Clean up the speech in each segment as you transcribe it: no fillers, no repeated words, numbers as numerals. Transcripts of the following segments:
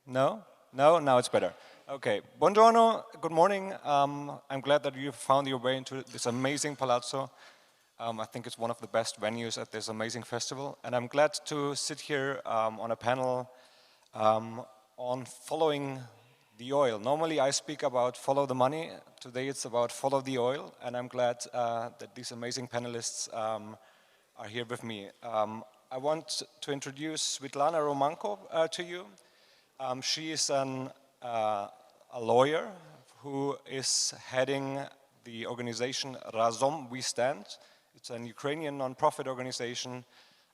No? No? Now it's better. Okay. Buongiorno. Good morning. I'm glad that you found your way into this amazing palazzo. I think it's one of the best venues at this amazing festival. And I'm glad to sit here on a panel on following the oil. Normally I speak about follow the money. Today it's about follow the oil. And I'm glad that these amazing panelists are here with me. I want to introduce Svitlana Romanko to you. She is a lawyer who is heading the organization Razom We Stand. It's an Ukrainian non-profit organization.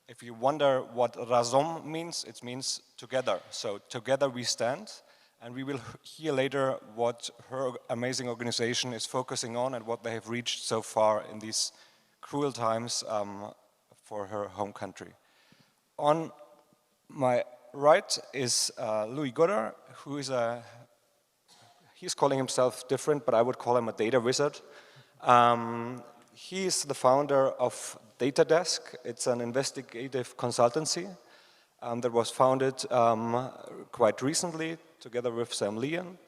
If you wonder what Razom means, it means together. So together we stand, and we will hear later what her amazing organization is focusing on and what they have reached so far in these cruel times for her home country. On my right is Louis Godard, who is he's calling himself different, but I would call him a data wizard. He is the founder of Data Desk. It's an investigative consultancy that was founded quite recently together with Sam Leon.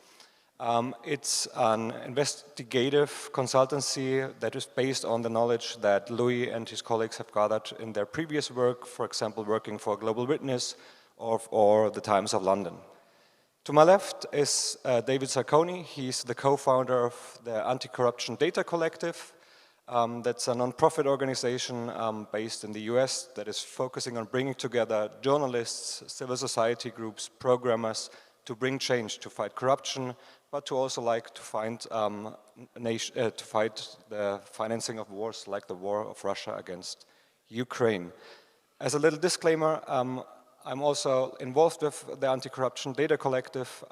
It's an investigative consultancy that is based on the knowledge that Louis and his colleagues have gathered in their previous work, for example, working for Global Witness or the Times of London. To my left is David Sarconi. He's the co-founder of the Anti-Corruption Data Collective. That's a non-profit organization based in the US that is focusing on bringing together journalists, civil society groups, programmers to bring change, to fight corruption, but to also to fight the financing of wars like the war of Russia against Ukraine. As a little disclaimer, I'm also involved with the Anti-Corruption Data Collective,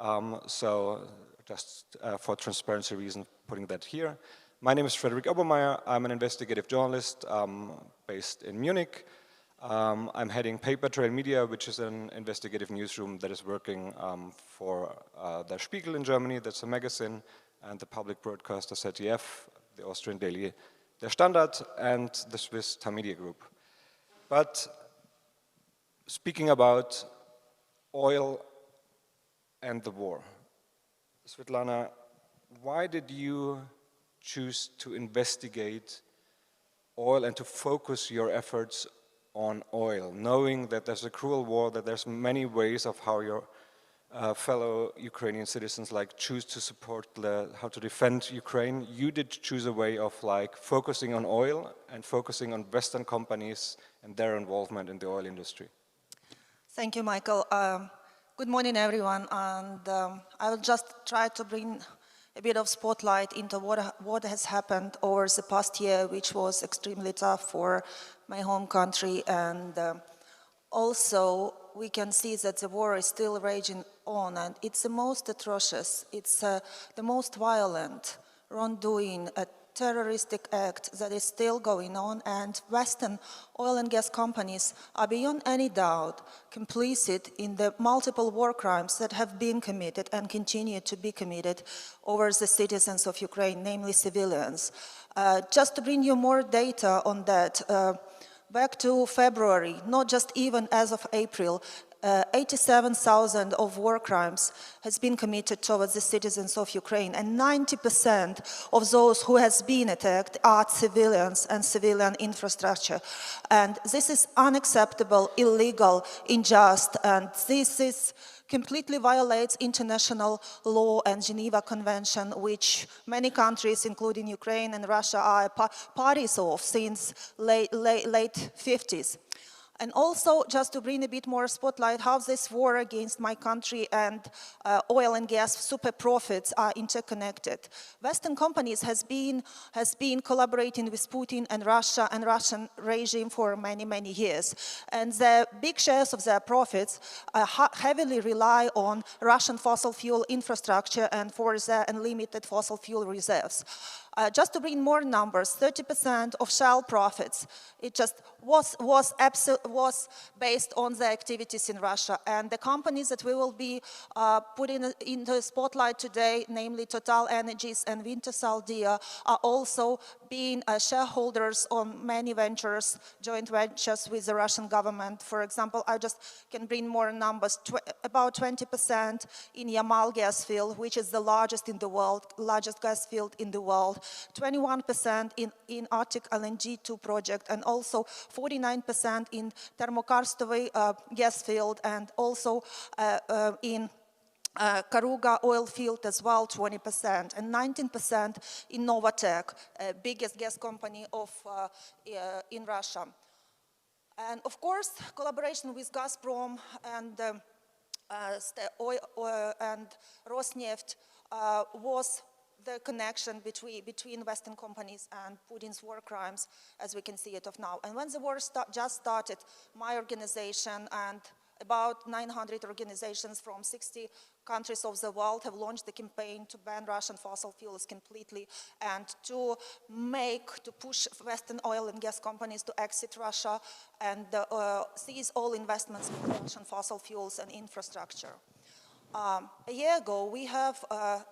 so just for transparency reasons, putting that here. My name is Frederick Obermeier. I'm an investigative journalist based in Munich. I'm heading Paper Trail Media, which is an investigative newsroom that is working for the Speigel in Germany, that's a magazine, and the public broadcaster ZDF, the Austrian daily Der Standard, and the Swiss Tamedia Group. But speaking about oil and the war, Svitlana, why did you choose to investigate oil and to focus your efforts on oil, knowing that there's a cruel war, that there's many ways of how your fellow Ukrainian citizens choose to support how to defend Ukraine? You did choose a way of focusing on oil and focusing on Western companies and their involvement in the oil industry. Thank you, Michael. Good morning, everyone. And I will just try to bring a bit of spotlight into what has happened over the past year, which was extremely tough for my home country. And also, we can see that the war is still raging on, and it's the most atrocious, it's the most violent wrongdoing, a terroristic act that is still going on, and Western oil and gas companies are beyond any doubt complicit in the multiple war crimes that have been committed and continue to be committed over the citizens of Ukraine, namely civilians. Just to bring you more data on that, back to February, not just even as of April, 87,000 of war crimes has been committed towards the citizens of Ukraine, and 90% of those who has been attacked are civilians and civilian infrastructure. And this is unacceptable, illegal, unjust, and this completely violates international law and Geneva Convention, which many countries, including Ukraine and Russia, are parties of since late 50s. And also, just to bring a bit more spotlight, how this war against my country and oil and gas super profits are interconnected. Western companies has been collaborating with Putin and Russia and Russian regime for many, many years. And the big shares of their profits heavily rely on Russian fossil fuel infrastructure and for their unlimited fossil fuel reserves. Just to bring more numbers, 30% of Shell profits, it just was based on the activities in Russia. And the companies that we will be putting into the spotlight today, namely TotalEnergies and Wintershall Dea, are also being shareholders on many ventures, joint ventures with the Russian government. For example, I just can bring more numbers, about 20% in Yamal gas field, which is the largest in the world, largest gas field in the world, 21% in Arctic LNG 2 project, and also 49% in Termokarstovo gas field, and also in Karuga oil field as well, 20%, and 19% in Novatek, biggest gas company in Russia. And of course, collaboration with Gazprom and and Rosneft was the connection between Western companies and Putin's war crimes, as we can see it of now. And when the war just started, my organization and about 900 organizations from 60 countries of the world have launched the campaign to ban Russian fossil fuels completely and to push Western oil and gas companies to exit Russia and seize all investments in Russian fossil fuels and infrastructure. A year ago, we have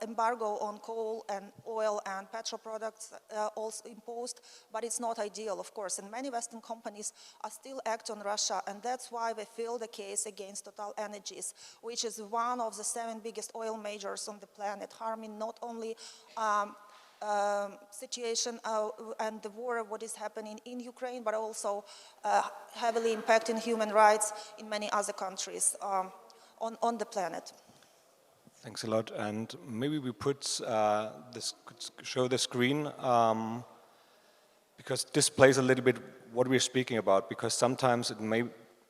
embargo on coal and oil and petrol products also imposed, but it's not ideal, of course, and many Western companies are still acting on Russia, and that's why we feel the case against TotalEnergies, which is one of the 7 biggest oil majors on the planet, harming not only situation and the war, what is happening in Ukraine, but also heavily impacting human rights in many other countries on the planet. Thanks a lot. And maybe we show the screen because this plays a little bit what we're speaking about, because sometimes it may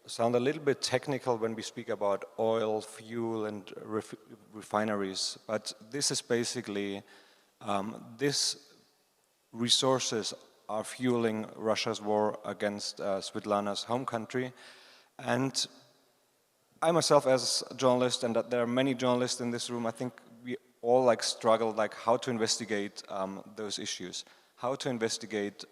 sound a little bit technical when we speak about oil, fuel, and refineries. But this is basically, these resources are fueling Russia's war against Svetlana's home country. And I myself, as a journalist, and that there are many journalists in this room, I think we all struggle how to investigate those issues, how to investigate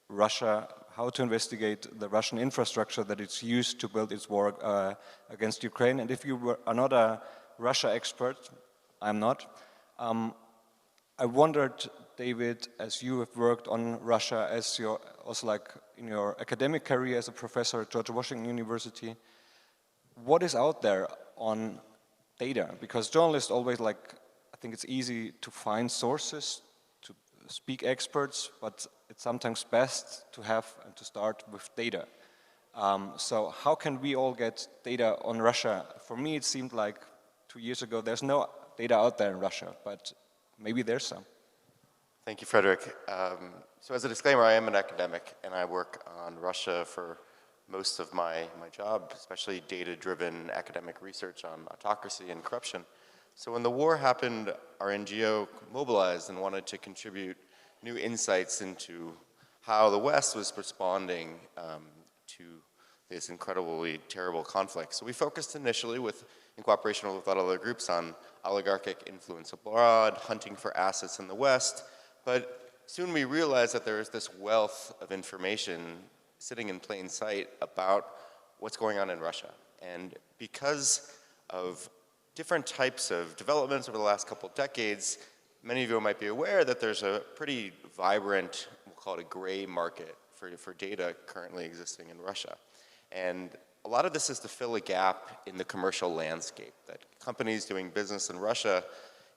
Russia, how to investigate the Russian infrastructure that it's used to build its war against Ukraine. And if you are not a Russia expert, I'm not. I wondered, David, as you have worked on Russia, as you're also in your academic career as a professor at George Washington University, what is out there on data? Because journalists always I think it's easy to find sources, to speak experts, but it's sometimes best to have and to start with data. So how can we all get data on Russia? For me, it seemed like 2 years ago, there's no data out there in Russia, but maybe there's some. Thank you, Frederick. So as a disclaimer, I am an academic, and I work on Russia for most of my job, especially data-driven academic research on autocracy and corruption. So when the war happened, our NGO mobilized and wanted to contribute new insights into how the West was responding to this incredibly terrible conflict. So we focused initially in cooperation with other groups on oligarchic influence abroad, hunting for assets in the West, but soon we realized that there is this wealth of information sitting in plain sight about what's going on in Russia. And because of different types of developments over the last couple of decades, many of you might be aware that there's a pretty vibrant, we'll call it a gray market for data currently existing in Russia. And a lot of this is to fill a gap in the commercial landscape, that companies doing business in Russia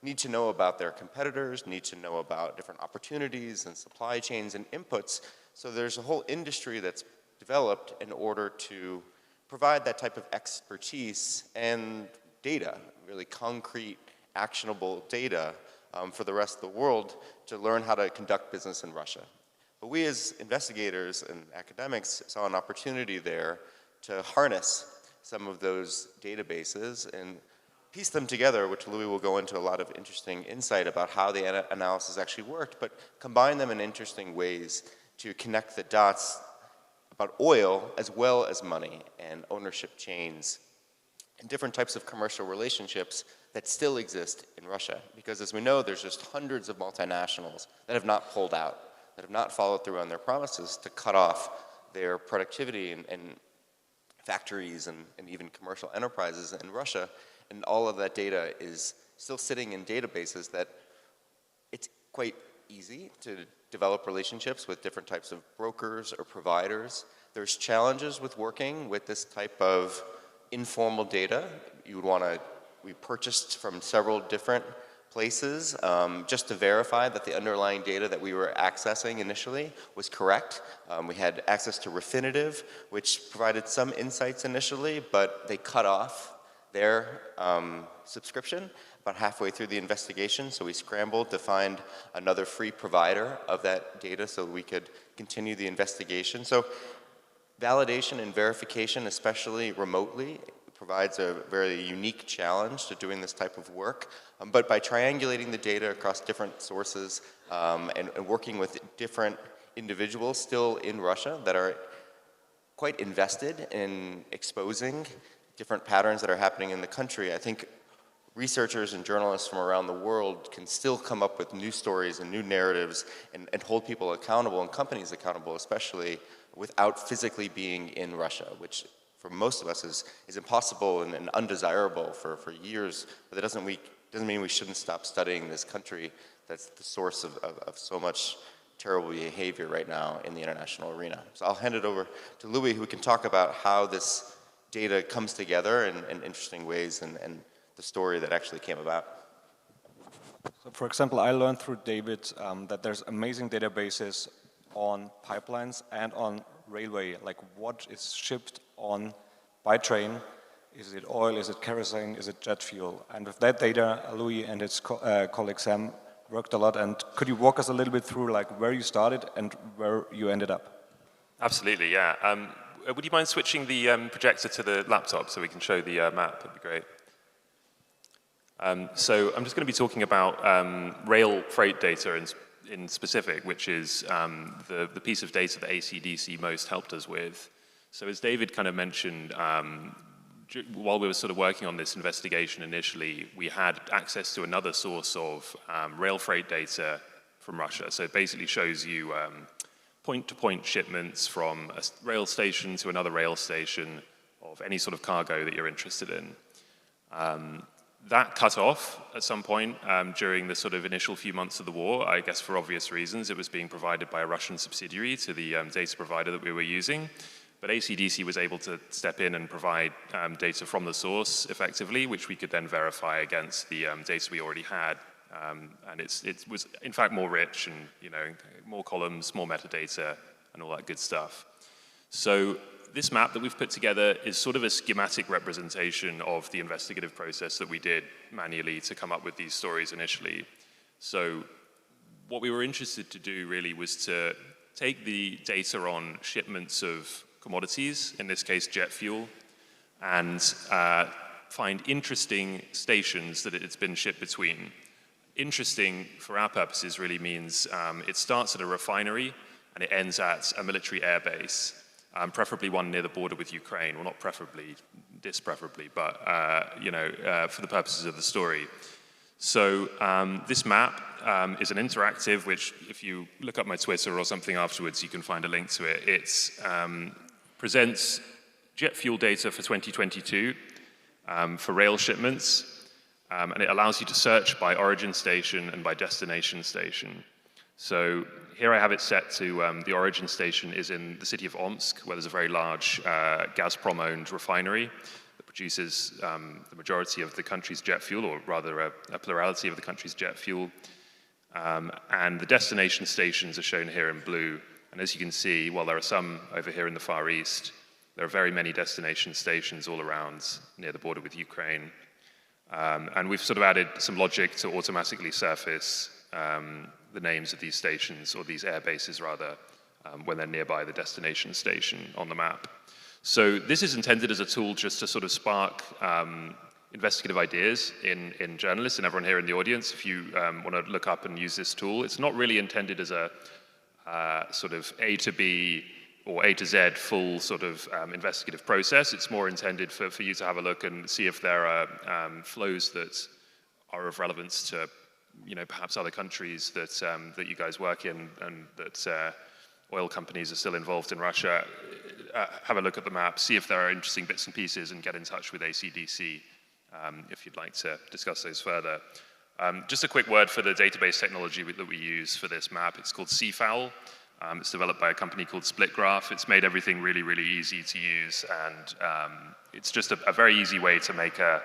need to know about their competitors, need to know about different opportunities and supply chains and inputs. So there's a whole industry that's developed in order to provide that type of expertise and data, really concrete, actionable data for the rest of the world to learn how to conduct business in Russia. But we as investigators and academics saw an opportunity there to harness some of those databases and piece them together, which Louis will go into a lot of interesting insight about how the analysis actually worked, but combine them in interesting ways to connect the dots about oil as well as money and ownership chains and different types of commercial relationships that still exist in Russia. Because as we know, there's just hundreds of multinationals that have not pulled out, that have not followed through on their promises to cut off their productivity and factories and even commercial enterprises in Russia. And all of that data is still sitting in databases that it's quite easy to develop relationships with different types of brokers or providers. There's challenges with working with this type of informal data. You would want to, we purchased from several different places just to verify that the underlying data that we were accessing initially was correct. We had access to Refinitiv, which provided some insights initially, but they cut off their subscription about halfway through the investigation, so we scrambled to find another free provider of that data so we could continue the investigation. So validation and verification, especially remotely, provides a very unique challenge to doing this type of work. But by triangulating the data across different sources and working with different individuals still in Russia that are quite invested in exposing different patterns that are happening in the country, I think researchers and journalists from around the world can still come up with new stories and new narratives and hold people accountable and companies accountable, especially without physically being in Russia, which for most of us is impossible and undesirable for years. But that doesn't mean we shouldn't stop studying this country that's the source of so much terrible behavior right now in the international arena. So I'll hand it over to Louis, who can talk about how this data comes together in interesting ways and the story that actually came about. So for example, I learned through David that there's amazing databases on pipelines and on railway, like what is shipped on by train. Is it oil, is it kerosene, is it jet fuel? And with that data, Louis and his colleague Sam worked a lot. And could you walk us a little bit through like where you started and where you ended up? Absolutely, yeah. Would you mind switching the projector to the laptop so we can show the map? That'd be great. So I'm just going to be talking about rail freight data in specific, which is the piece of data that AC/DC most helped us with. So as David kind of mentioned, while we were sort of working on this investigation initially, we had access to another source of rail freight data from Russia. So it basically shows you point-to-point shipments from a rail station to another rail station of any sort of cargo that you're interested in. That cut off at some point during the sort of initial few months of the war, I guess for obvious reasons. It was being provided by a Russian subsidiary to the data provider that we were using. But AC/DC was able to step in and provide data from the source effectively, which we could then verify against the data we already had. And it was, in fact, more rich and, more columns, more metadata, and all that good stuff. So this map that we've put together is sort of a schematic representation of the investigative process that we did manually to come up with these stories initially. So what we were interested to do really was to take the data on shipments of commodities, in this case jet fuel, and find interesting stations that it's been shipped between. Interesting for our purposes really means it starts at a refinery and it ends at a military airbase. Preferably one near the border with Ukraine. Well, not preferably, dispreferably, but for the purposes of the story. So this map is an interactive, which if you look up my Twitter or something afterwards, you can find a link to it. It presents jet fuel data for 2022 for rail shipments, and it allows you to search by origin station and by destination station. So here I have it set to the origin station is in the city of Omsk, where there's a very large Gazprom-owned refinery that produces the majority of the country's jet fuel, or rather a plurality of the country's jet fuel. And the destination stations are shown here in blue. And as you can see, while there are some over here in the Far East, there are very many destination stations all around near the border with Ukraine. And we've sort of added some logic to automatically surface the names of these stations, or these air bases rather, when they're nearby the destination station on the map. So this is intended as a tool just to sort of spark investigative ideas in journalists and everyone here in the audience. If you want to look up and use this tool, it's not really intended as a sort of A to B or A to Z full sort of investigative process. It's more intended for you to have a look and see if there are flows that are of relevance to, perhaps other countries that that you guys work in, and that oil companies are still involved in Russia. Have a look at the map, see if there are interesting bits and pieces, and get in touch with ACDC if you'd like to discuss those further. Just a quick word for the database technology that we use for this map. It's called CFOWL. It's developed by a company called SplitGraph. It's made everything really, really easy to use, and it's just a very easy way to make a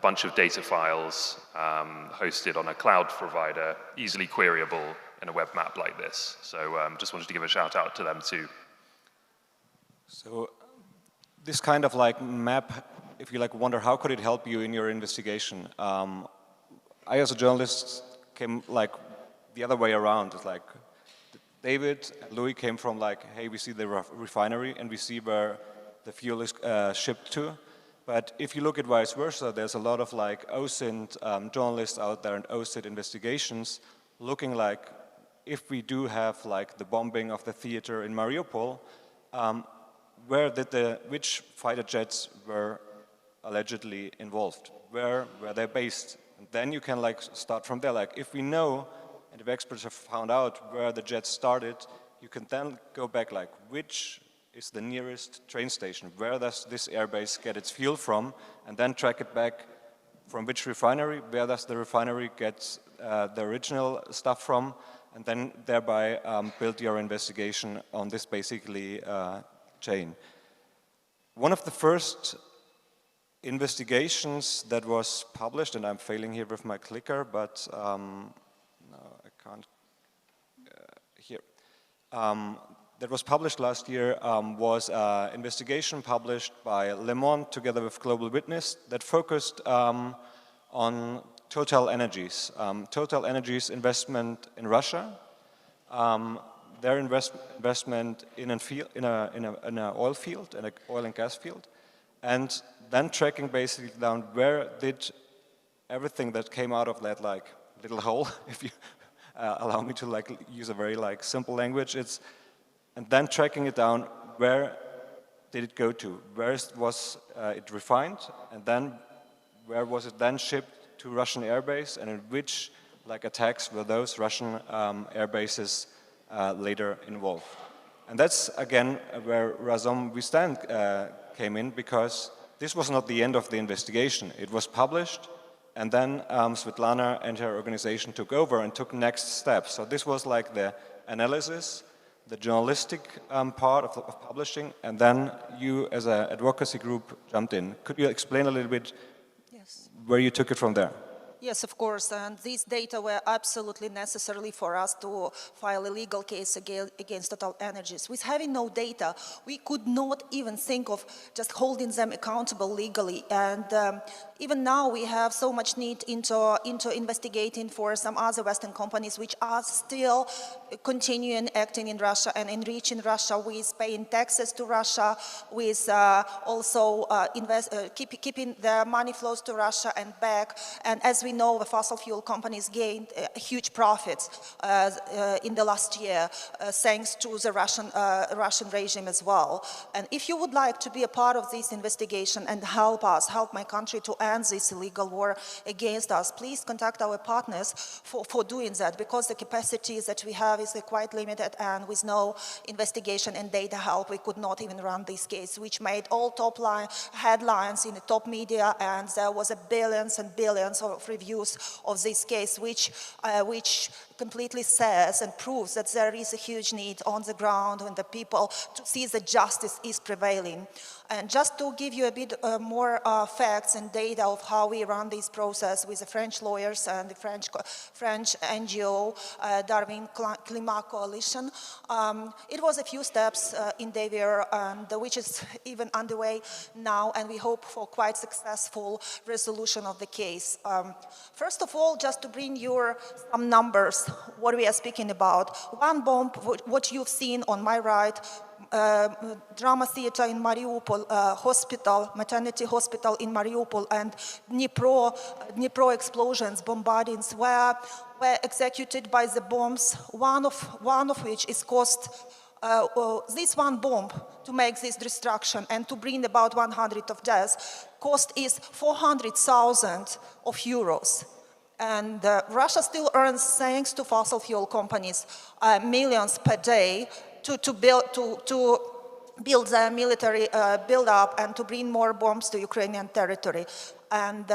bunch of data files hosted on a cloud provider, easily queryable in a web map like this. So just wanted to give a shout out to them too. So this kind of like map, if you like wonder how could it help you in your investigation, I as a journalist came like the other way around. It's like David and Louis came from like, hey, we see the refinery and we see where the fuel is shipped to. But if you look at vice versa, there's a lot of like OSINT journalists out there and OSINT investigations looking like if we do have like the bombing of the theater in Mariupol, which fighter jets were allegedly involved? Where were they based? And then you can like start from there. Like if we know, and if experts have found out where the jets started, you can then go back like which is the nearest train station? Where does this airbase get its fuel from? And then track it back from which refinery? Where does the refinery get the original stuff from? And then thereby build your investigation on this basically chain. One of the first investigations that was published, and I'm failing here with my clicker, but no, I can't, here. That was published last year was an investigation published by Monde together with Global Witness that focused on TotalEnergies. TotalEnergies investment in Russia, their investment in an oil field, in an oil and gas field, and then tracking basically down where did everything that came out of that like little hole, if you allow me to like use a very like simple language, and then tracking it down, where did it go to? Where was it refined? And then where was it then shipped to Russian airbase? And in which like attacks were those Russian airbases later involved? And that's again where Razom We Stand came in, because this was not the end of the investigation. It was published, and then Svetlana and her organization took over and took next steps. So this was like the analysis, the journalistic part of publishing, and then you as an advocacy group jumped in. Could you explain a little bit where you took it from there? Yes, of course, and these data were absolutely necessary for us to file a legal case against TotalEnergies. With having no data, we could not even think of just holding them accountable legally, and even now we have so much need into investigating for some other Western companies which are still continuing acting in Russia and enriching Russia with paying taxes to Russia, with also keeping their money flows to Russia and back. And as we know, the fossil fuel companies gained huge profits in the last year thanks to the Russian regime as well. And if you would like to be a part of this investigation and help my country to end this illegal war against us, please contact our partners for doing that, because the capacity that we have is quite limited, and with no investigation and data help, we could not even run this case, which made all top line headlines in the top media, and there was billions and billions of reviews of this case, which completely says and proves that there is a huge need on the ground and the people to see that justice is prevailing. And just to give you a bit more facts and data of how we run this process with the French lawyers and the French NGO, Darwin Climat Coalition, it was a few steps endeavor, which is even underway now, and we hope for quite successful resolution of the case. First of all, just to bring you some numbers, what we are speaking about. One bomb, what you've seen on my right, drama theater in Mariupol, hospital, maternity hospital in Mariupol, and Dnipro explosions, bombardings were executed by the bombs, one of which is cost this one bomb to make this destruction and to bring about 100 of deaths, cost is 400,000 euros. And Russia still earns, thanks to fossil fuel companies, millions per day to build their military build-up and to bring more bombs to Ukrainian territory. And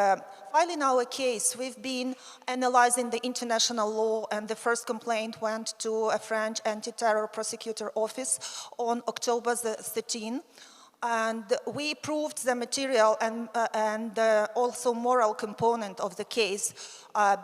filing our case, we've been analyzing the international law, and the first complaint went to a French anti-terror prosecutor office on October 13. And we proved the material and also moral component of the case,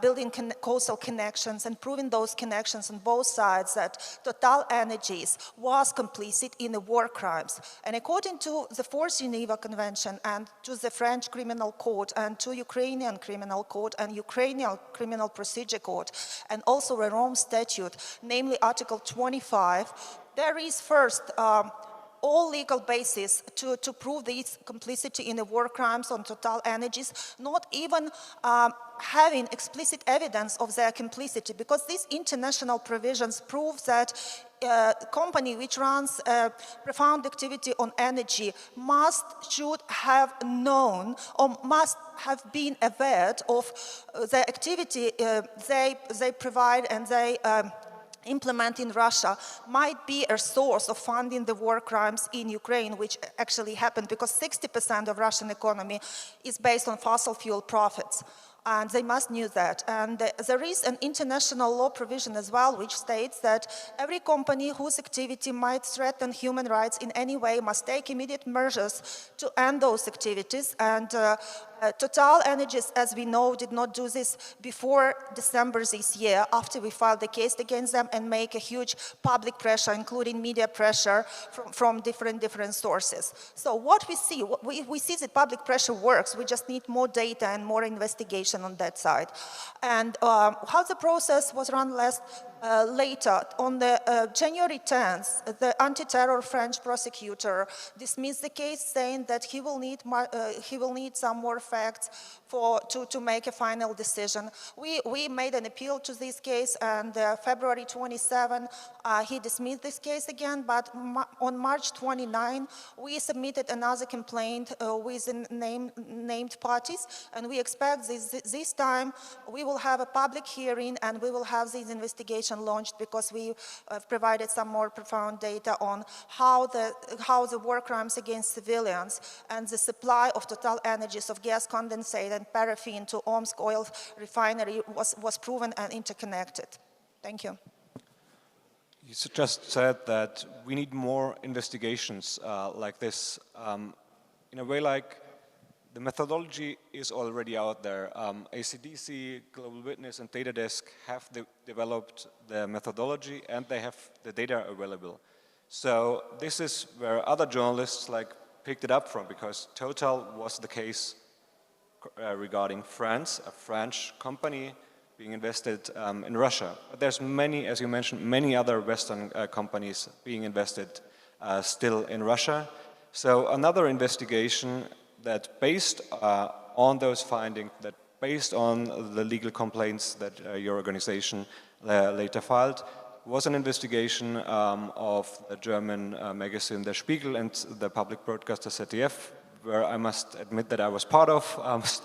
building causal connections and proving those connections on both sides, that TotalEnergies was complicit in the war crimes. And according to the Fourth Geneva Convention and to the French Criminal Code and to Ukrainian Criminal Code and Ukrainian Criminal Procedure Code and also the Rome Statute, namely Article 25, there is first all legal basis to prove this complicity in the war crimes on TotalEnergies, not even having explicit evidence of their complicity, because these international provisions prove that a company which runs profound activity on energy should have known or must have been aware of the activity they provide and they implement in Russia might be a source of funding the war crimes in Ukraine, which actually happened because 60% of Russian economy is based on fossil fuel profits. And they must know that. And there is an international law provision as well, which states that every company whose activity might threaten human rights in any way must take immediate measures to end those activities. And TotalEnergies, as we know, did not do this before December this year, after we filed the case against them and make a huge public pressure, including media pressure from different sources. So what we see, we see that public pressure works. We just need more data and more investigation on that side. And how the process was run later, on the January 10th, the anti-terror French prosecutor dismissed the case, saying that he will need some more facts to make a final decision. We made an appeal to this case, and February 27, he dismissed this case again, but on March 29, we submitted another complaint with named parties, and we expect this time we will have a public hearing and we will have this investigation launched, because we have provided some more profound data on how the war crimes against civilians and the supply of TotalEnergies of gas condensate and paraffin to Omsk oil refinery was proven and interconnected. Thank you. You just said that we need more investigations like this. In a way, like, the methodology is already out there. ACDC, Global Witness, and Data Desk have developed the methodology, and they have the data available. So this is where other journalists picked it up from, because Total was the case regarding France, a French company being invested in Russia. But there's many, as you mentioned, many other Western companies being invested still in Russia. So another investigation that based on those findings, that based on the legal complaints that your organization later filed, was an investigation of the German magazine Der Spiegel and the public broadcaster ZDF, where I must admit that I was part of,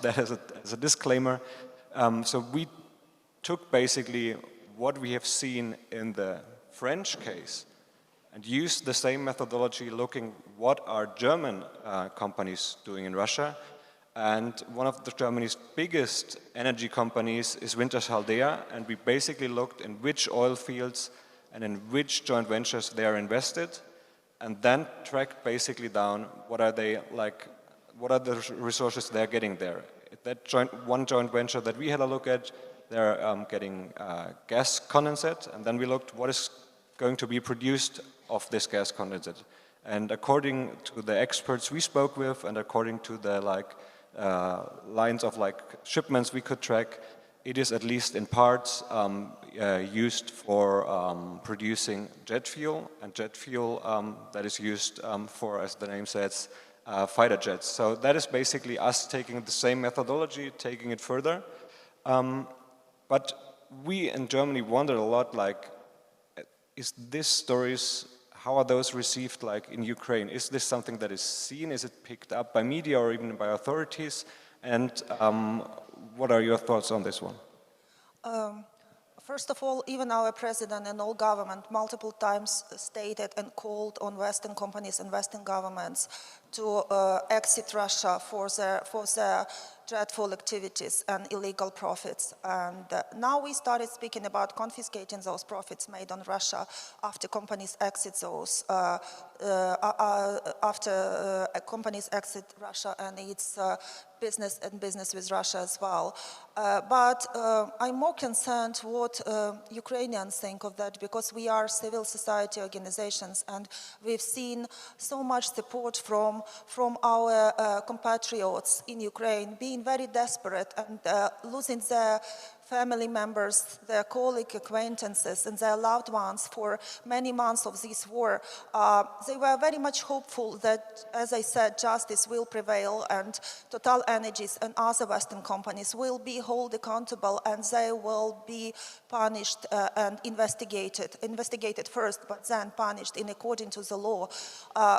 that as a disclaimer. So we took basically what we have seen in the French case and used the same methodology, looking what are German companies doing in Russia. And one of Germany's biggest energy companies is Wintershall Dea, and we basically looked in which oil fields and in which joint ventures they are invested, and then tracked basically down what are the resources they're getting there. That one joint venture that we had a look at, they're getting gas condensate, and then we looked what is going to be produced of this gas condensate. And according to the experts we spoke with, and according to the lines of shipments we could track, it is at least in parts used for producing jet fuel, and jet fuel that is used for, as the name says, fighter jets. So that is basically us taking the same methodology, taking it further. But we in Germany wondered a lot, is this stories, how are those received in Ukraine? Is this something that is seen? Is it picked up by media or even by authorities? And what are your thoughts on this one? First of all, even our president and all government multiple times stated and called on Western companies and Western governments to exit Russia for their dreadful activities and illegal profits. And now we started speaking about confiscating those profits made on Russia after companies exit those, companies exit Russia and its business with Russia as well. But I'm more concerned what Ukrainians think of that, because we are civil society organizations and we've seen so much support from our compatriots in Ukraine being very desperate and losing their family members, their colleague acquaintances and their loved ones for many months of this war. They were very much hopeful that, as I said, justice will prevail and TotalEnergies and other Western companies will be held accountable and they will be punished and investigated first, but then punished in according to the law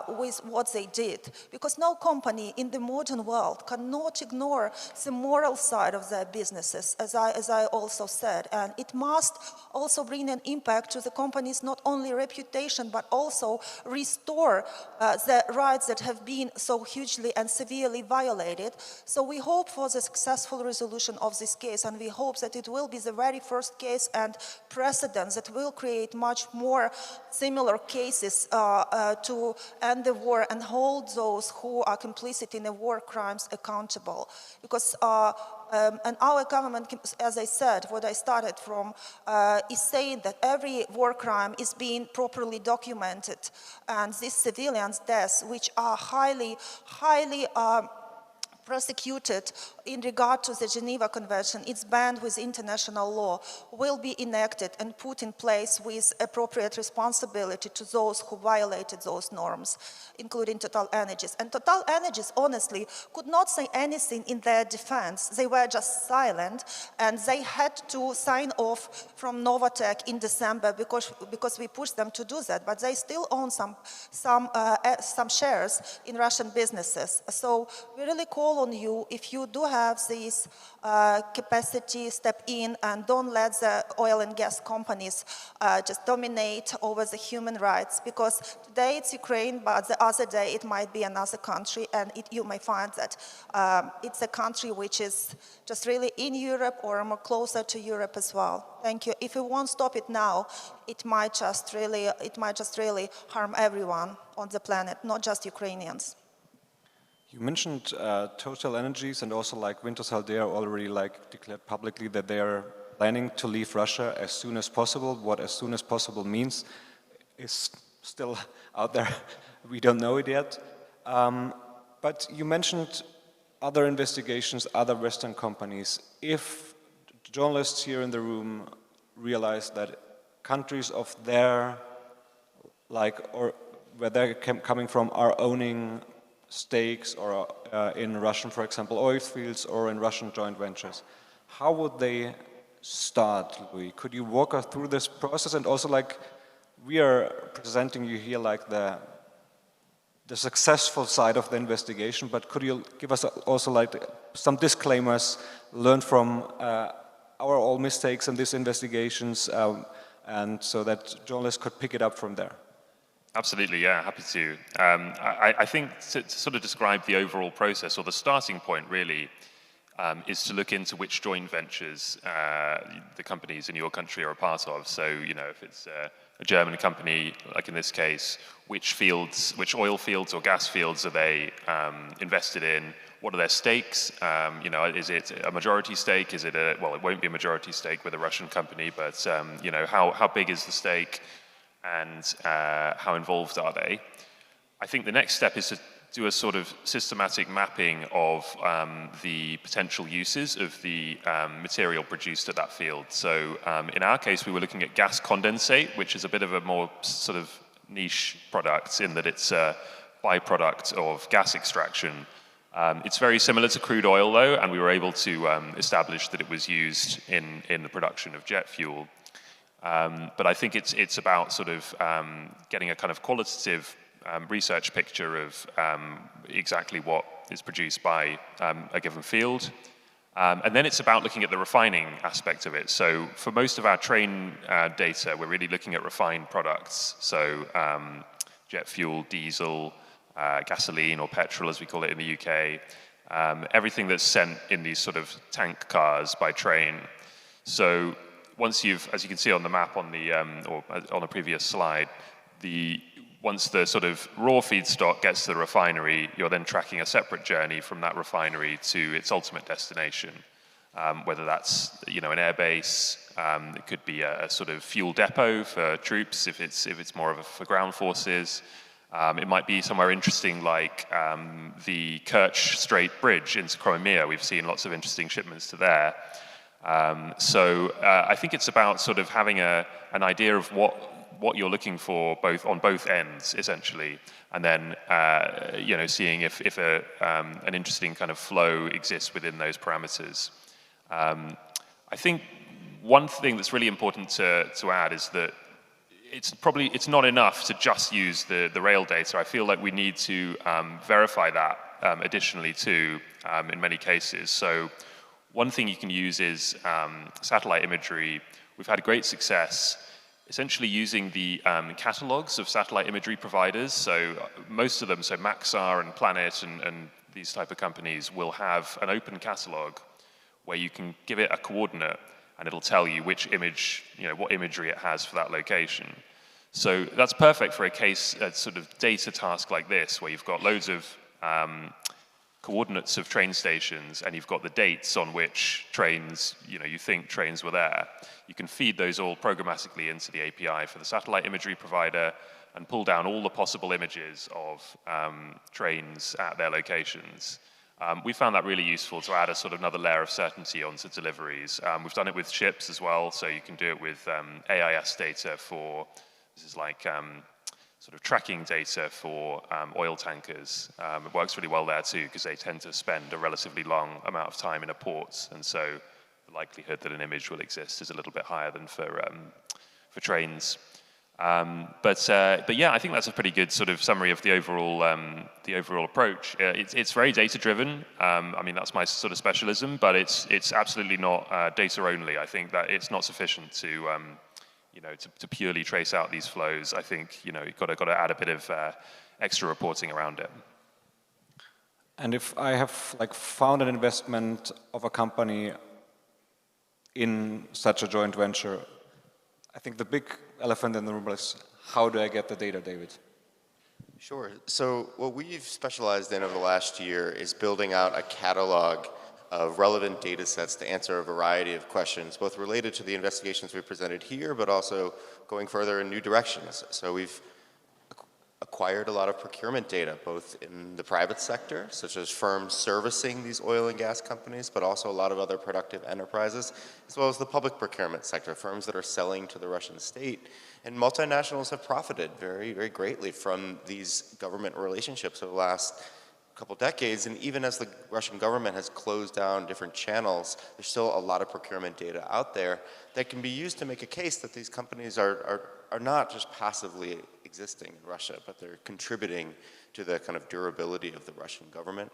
with what they did. Because no company in the modern world cannot ignore the moral side of their businesses, as I also said, and it must also bring an impact to the company's not only reputation but also restore the rights that have been so hugely and severely violated. So we hope for the successful resolution of this case, and we hope that it will be the very first case and precedent that will create much more similar cases to end the war and hold those who are complicit in the war crimes accountable. Because and our government, as I said, what I started from, is saying that every war crime is being properly documented, and these civilians' deaths, which are highly prosecuted in regard to the Geneva Convention, it's banned with international law, will be enacted and put in place with appropriate responsibility to those who violated those norms, including TotalEnergies. And TotalEnergies, honestly, could not say anything in their defense. They were just silent, and they had to sign off from Novatek in December because we pushed them to do that, but they still own some shares in Russian businesses. So we really call on you, if you do have this capacity, step in and don't let the oil and gas companies just dominate over the human rights, because today it's Ukraine, but the other day it might be another country, and you may find that it's a country which is just really in Europe or more closer to Europe as well. Thank you. If we won't stop it now, it might just really harm everyone on the planet, not just Ukrainians. You mentioned TotalEnergies and also like Wintershall Dea already declared publicly that they are planning to leave Russia as soon as possible. What as soon as possible means is still out there. We don't know it yet. But you mentioned other investigations, other Western companies. If journalists here in the room realize that countries of their, or where they're coming from, are owning stakes or in Russian, for example, oil fields or in Russian joint ventures, how would they start, Louis? Could you walk us through this process? And also, we are presenting you here the successful side of the investigation, but could you give us also some disclaimers learned from our all mistakes in these investigations, and so that journalists could pick it up from there? Absolutely, yeah, happy to. I think to sort of describe the overall process, or the starting point really, is to look into which joint ventures the companies in your country are a part of. So, if it's a German company, like in this case, which oil fields or gas fields are they invested in? What are their stakes? Is it a majority stake? Is it it won't be a majority stake with a Russian company, but how big is the stake? And how involved are they? I think the next step is to do a sort of systematic mapping of the potential uses of the material produced at that field. So in our case, we were looking at gas condensate, which is a bit of a more sort of niche product in that it's a byproduct of gas extraction. It's very similar to crude oil, though, and we were able to establish that it was used in the production of jet fuel. But I think it's about sort of getting a kind of qualitative research picture of exactly what is produced by a given field. And then it's about looking at the refining aspect of it. So for most of our train data, we're really looking at refined products. So jet fuel, diesel, gasoline or petrol as we call it in the UK, everything that's sent in these sort of tank cars by train. So once you've, as you can see on the map on the, or on a previous slide, once the sort of raw feedstock gets to the refinery, you're then tracking a separate journey from that refinery to its ultimate destination. Whether that's, you know, an airbase, it could be a sort of fuel depot for troops if it's more of a for ground forces. It might be somewhere interesting like the Kerch Strait Bridge into Crimea. We've seen lots of interesting shipments to there. So I think it's about sort of having an idea of what you're looking for on both ends, essentially, and then you know, seeing if an interesting kind of flow exists within those parameters. I think one thing that's really important to add is that it's not enough to just use the rail data. I feel like we need to verify that additionally too in many cases. So one thing you can use is satellite imagery. We've had great success essentially using the catalogs of satellite imagery providers. So most of them, so Maxar and Planet and these type of companies will have an open catalog where you can give it a coordinate and it'll tell you which image, you know, what imagery it has for that location. So that's perfect for a sort of data task like this, where you've got loads of coordinates of train stations and you've got the dates on which trains, you know, you think trains were there. You can feed those all programmatically into the API for the satellite imagery provider and pull down all the possible images of trains at their locations. We found that really useful to add a sort of another layer of certainty onto deliveries. We've done it with ships as well, so you can do it with AIS data for, this is like sort of tracking data for oil tankers. It works really well there too, because they tend to spend a relatively long amount of time in a port, and so the likelihood that an image will exist is a little bit higher than for trains. But yeah, I think that's a pretty good sort of summary of the overall approach. It's very data driven. I mean, that's my sort of specialism, but it's absolutely not data only. I think that it's not sufficient to you know, to purely trace out these flows. I think, you know, you've got to add a bit of extra reporting around it. And if I have like found an investment of a company in such a joint venture, I think the big elephant in the room is, how do I get the data, David? Sure. So what we've specialized in over the last year is building out a catalog of relevant data sets to answer a variety of questions, both related to the investigations we presented here, but also going further in new directions. So we've acquired a lot of procurement data, both in the private sector, such as firms servicing these oil and gas companies, but also a lot of other productive enterprises, as well as the public procurement sector, firms that are selling to the Russian state. And multinationals have profited very, very greatly from these government relationships over the last couple decades, and even as the Russian government has closed down different channels, there's still a lot of procurement data out there that can be used to make a case that these companies are not just passively existing in Russia, but they're contributing to the kind of durability of the Russian government.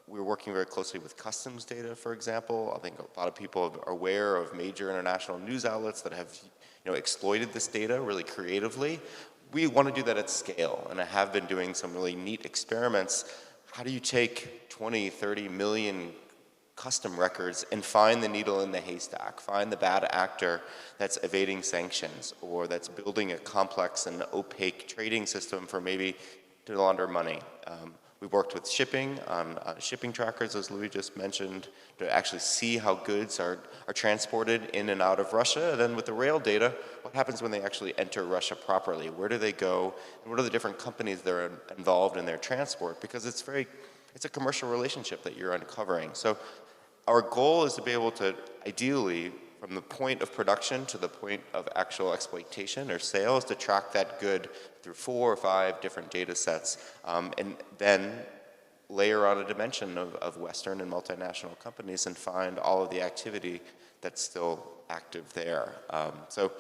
We're working very closely with customs data, for example. I think a lot of people are aware of major international news outlets that have, you know, exploited this data really creatively. We want to do that at scale, and I have been doing some really neat experiments. How do you take 20, 30 million custom records and find the needle in the haystack, find the bad actor that's evading sanctions or that's building a complex and opaque trading system for maybe to launder money? We've worked with shipping on shipping trackers, as Louis just mentioned, to actually see how goods are transported in and out of Russia. And then with the rail data, what happens when they actually enter Russia properly? Where do they go? And what are the different companies that are involved in their transport? Because it's a commercial relationship that you're uncovering. So our goal is to be able to, ideally, from the point of production to the point of actual exploitation or sales, to track that good through 4 or 5 different data sets, and then layer on a dimension of Western and multinational companies and find all of the activity that's still active there. So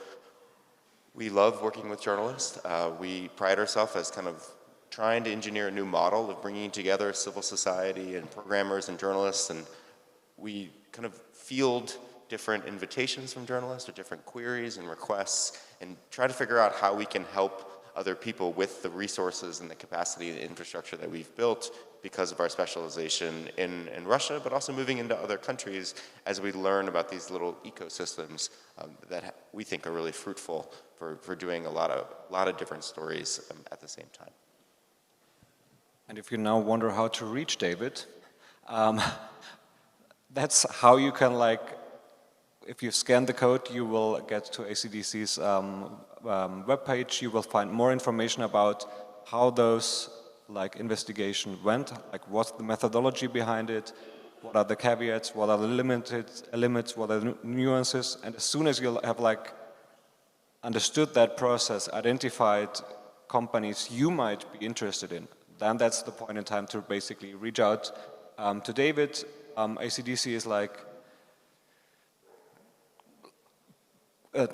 we love working with journalists. We pride ourselves as kind of trying to engineer a new model of bringing together civil society and programmers and journalists and we kind of field different invitations from journalists or different queries and requests and try to figure out how we can help other people with the resources and the capacity and the infrastructure that we've built because of our specialization in Russia, but also moving into other countries as we learn about these little ecosystems that we think are really fruitful for doing a lot of different stories at the same time. And if you now wonder how to reach David, that's how you can, like, if you scan the code, you will get to ACDC's webpage. You will find more information about how those investigation went, like what's the methodology behind it, what are the caveats, what are the limits, what are the nuances, and as soon as you'll have understood that process, identified companies you might be interested in, then that's the point in time to basically reach out to David. ACDC is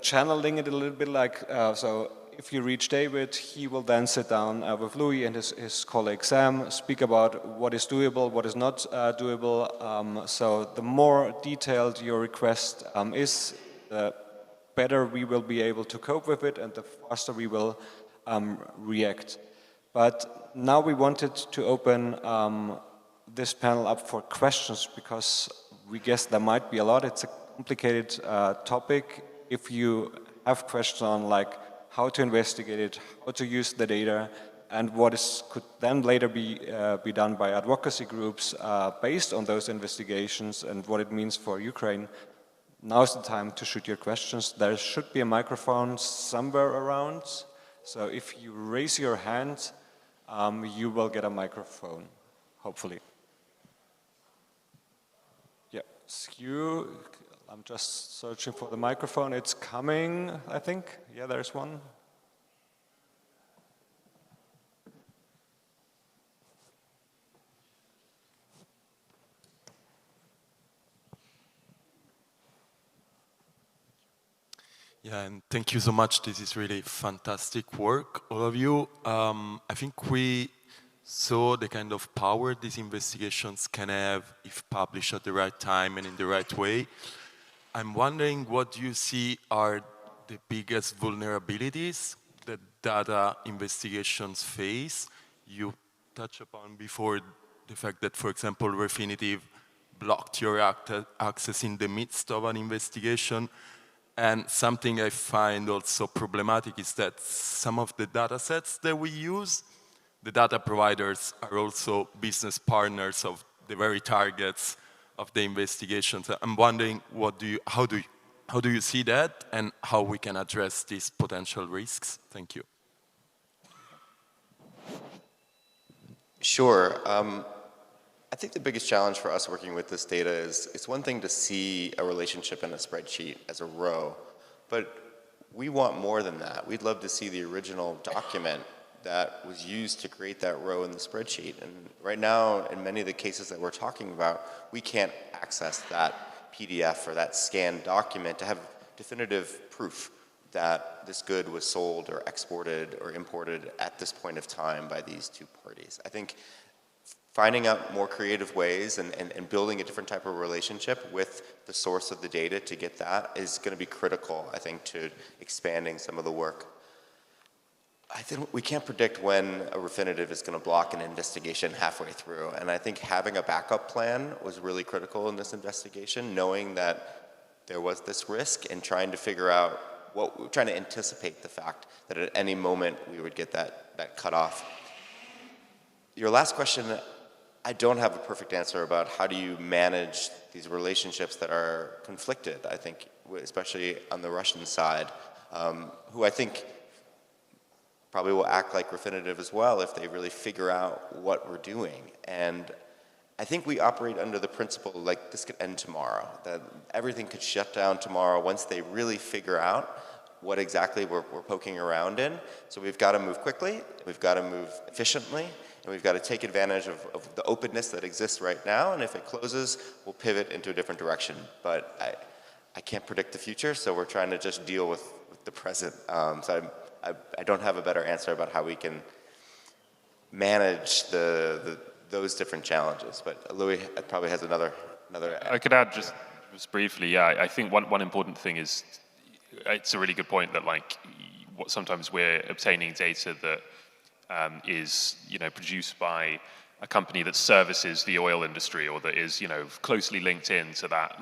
channeling it a little bit so if you reach David, he will then sit down with Louis and his colleague Sam, speak about what is doable, what is not doable. So the more detailed your request is, the better we will be able to cope with it and the faster we will react. But now we wanted to open this panel up for questions because we guess there might be a lot. It's a complicated topic. If you have questions on how to investigate it, how to use the data, and what could then later be done by advocacy groups based on those investigations and what it means for Ukraine, now's the time to shoot your questions. There should be a microphone somewhere around, so if you raise your hand, you will get a microphone, hopefully. Yeah, you. I'm just searching for the microphone. It's coming, I think. Yeah, there's one. Yeah, and thank you so much. This is really fantastic work, all of you. I think we saw the kind of power these investigations can have if published at the right time and in the right way. I'm wondering what you see are the biggest vulnerabilities that data investigations face. You touched upon before the fact that, for example, Refinitiv blocked your access in the midst of an investigation. And something I find also problematic is that some of the data sets that we use, the data providers are also business partners of the very targets of the investigations. I'm wondering, how do you see that, and how we can address these potential risks? Thank you. Sure. I think the biggest challenge for us working with this data is it's one thing to see a relationship in a spreadsheet as a row, but we want more than that. We'd love to see the original document that was used to create that row in the spreadsheet. And right now, in many of the cases that we're talking about, we can't access that PDF or that scanned document to have definitive proof that this good was sold or exported or imported at this point of time by these two parties. I think finding out more creative ways and building a different type of relationship with the source of the data to get that is going to be critical, I think, to expanding some of the work. I think we can't predict when a Refinitiv is going to block an investigation halfway through, and I think having a backup plan was really critical in this investigation, knowing that there was this risk and trying to figure out trying to anticipate the fact that at any moment we would get that cut off. Your last question, I don't have a perfect answer about how do you manage these relationships that are conflicted, I think, especially on the Russian side, who I think probably will act like Refinitiv as well if they really figure out what we're doing. And I think we operate under the principle like this could end tomorrow, that everything could shut down tomorrow once they really figure out what exactly we're poking around in. So we've got to move quickly, we've got to move efficiently, and we've got to take advantage of the openness that exists right now, and if it closes, we'll pivot into a different direction. But I can't predict the future, so we're trying to just deal with the present. So I don't have a better answer about how we can manage those different challenges, but Louis probably has another another? I could add just briefly, yeah, I think one important thing is, it's a really good point that like, sometimes we're obtaining data that is, produced by a company that services the oil industry or that is, closely linked in to that,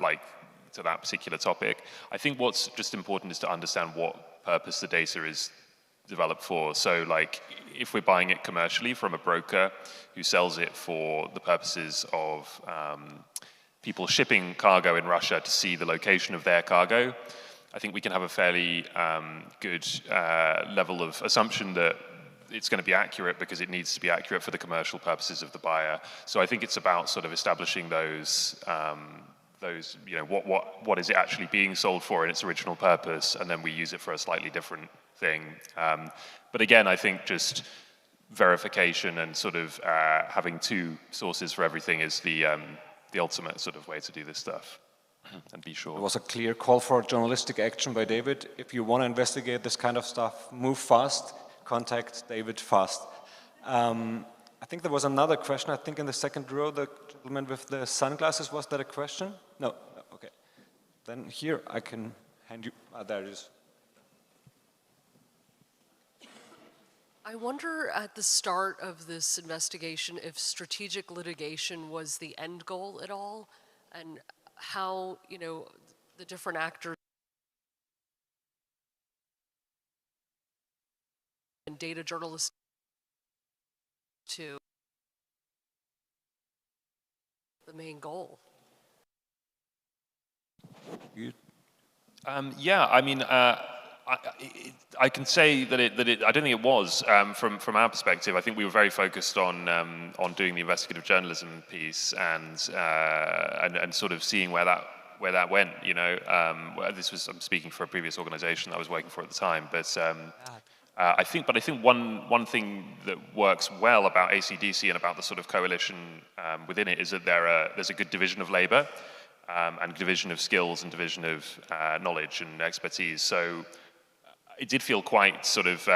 to that particular topic. I think what's just important is to understand what purpose the data is developed for. So like, if we're buying it commercially from a broker who sells it for the purposes of people shipping cargo in Russia to see the location of their cargo, I think we can have a fairly good level of assumption that it's going to be accurate because it needs to be accurate for the commercial purposes of the buyer. So I think it's about sort of establishing those, what is it actually being sold for in its original purpose, and then we use it for a slightly different thing. But again, I think just verification and sort of having two sources for everything is the ultimate sort of way to do this stuff. And be sure. It was a clear call for journalistic action by David. If you want to investigate this kind of stuff, move fast, contact David fast. I think there was another question. I think in the second row, the gentleman with the sunglasses, was that a question? No, okay. Then here I can hand you, there it is. I wonder at the start of this investigation if strategic litigation was the end goal at all, and how, the different actors and data journalists to the main goal. Yeah, I mean, I can say that I don't think it was from our perspective. I think we were very focused on doing the investigative journalism piece and sort of seeing where that went. I'm speaking for a previous organization that I was working for at the time, but I think one thing that works well about ACDC and about the sort of coalition within it is that there's a good division of labor and division of skills and division of knowledge and expertise. So it did feel quite sort of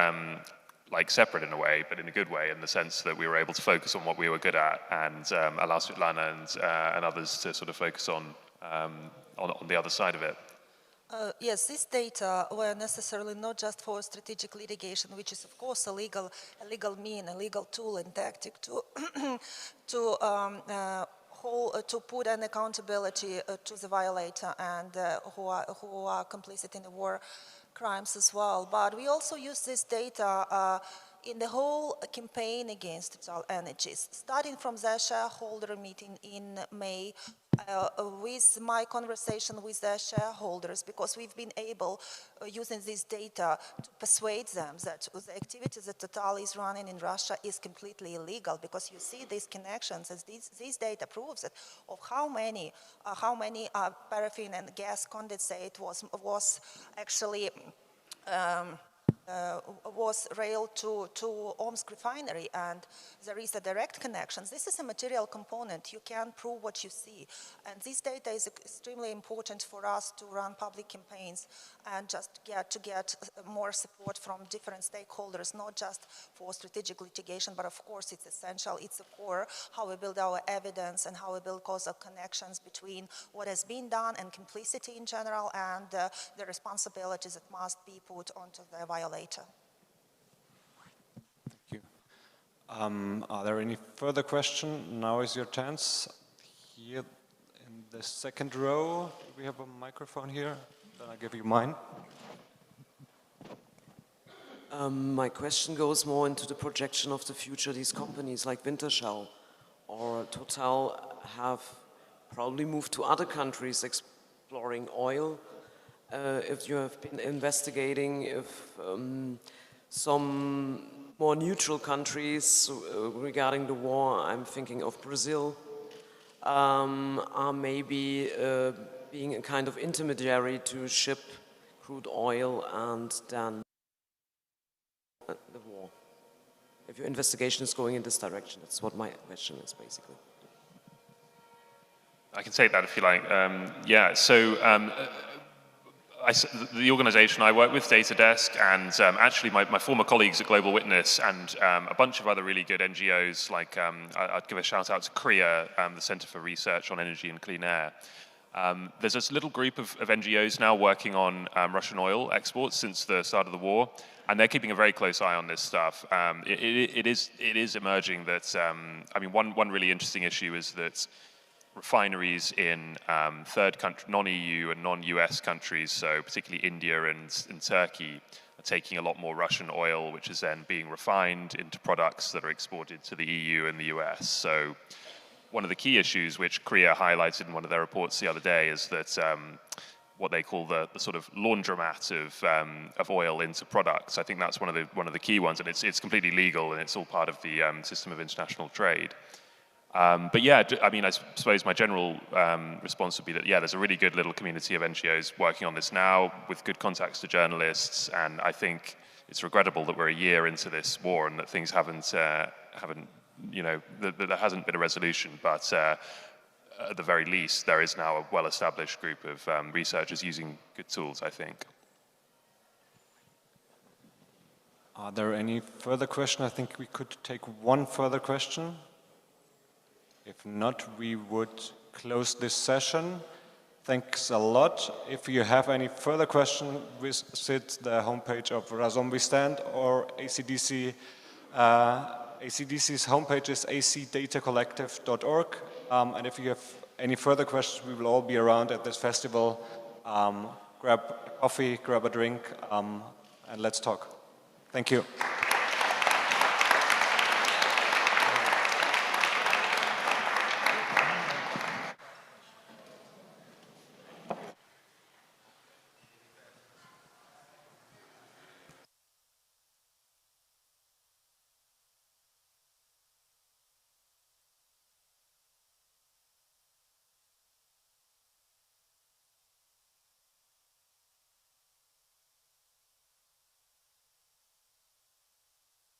like separate in a way, but in a good way, in the sense that we were able to focus on what we were good at and allow Svetlana and others to sort of focus on the other side of it. Yes, these data were necessarily not just for strategic litigation, which is of course a legal mean, a legal tool and tactic to to put an accountability to the violator and who are complicit in the war crimes as well. But we also use this data in the whole campaign against TotalEnergies, starting from their shareholder meeting in May, with my conversation with their shareholders, because we've been able, using this data, to persuade them that the activities that Total is running in Russia is completely illegal, because you see these connections, as these data proves it, of how many paraffin and gas condensate was actually was railed to Omsk refinery, and there is a direct connection. This is a material component. You can prove what you see. And this data is extremely important for us to run public campaigns and just get more support from different stakeholders, not just for strategic litigation, but of course it's essential. It's a core, how we build our evidence and how we build causal connections between what has been done and complicity in general and the responsibilities that must be put onto the violator. Thank you. Are there any further questions? Now is your chance. Here in the second row, do we have a microphone here? Then I'll give you mine. My question goes more into the projection of the future. These companies like Wintershall or Total have probably moved to other countries exploring oil. If you have been investigating if some more neutral countries regarding the war, I'm thinking of Brazil, are maybe being a kind of intermediary to ship crude oil and then the war. If your investigation is going in this direction, that's what my question is basically. I can take that if you like. Yeah, so The organization I work with, Data Desk, and actually my former colleagues at Global Witness and a bunch of other really good NGOs, like I'd give a shout out to CREA, the Center for Research on Energy and Clean Air. There's this little group of NGOs now working on Russian oil exports since the start of the war, and they're keeping a very close eye on this stuff. It is emerging that, I mean, one really interesting issue is that refineries in third country, non-EU and non-US countries, so particularly India and Turkey, are taking a lot more Russian oil, which is then being refined into products that are exported to the EU and the US. So one of the key issues which CREA highlighted in one of their reports the other day is that what they call the sort of laundromat of oil into products. I think that's one of the key ones, and it's completely legal and it's all part of the system of international trade. But yeah, I mean, I suppose my general response would be that, yeah, there's a really good little community of NGOs working on this now with good contacts to journalists, and I think it's regrettable that we're a year into this war and that things haven't you know, that there hasn't been a resolution, but at the very least, there is now a well-established group of researchers using good tools, I think. Are there any further questions? I think we could take one further question. If not, we would close this session. Thanks a lot. If you have any further questions, visit the homepage of Razombi Stand or ACDC. ACDC's homepage is acdatacollective.org. And if you have any further questions, we will all be around at this festival. Grab a coffee, grab a drink, and let's talk. Thank you.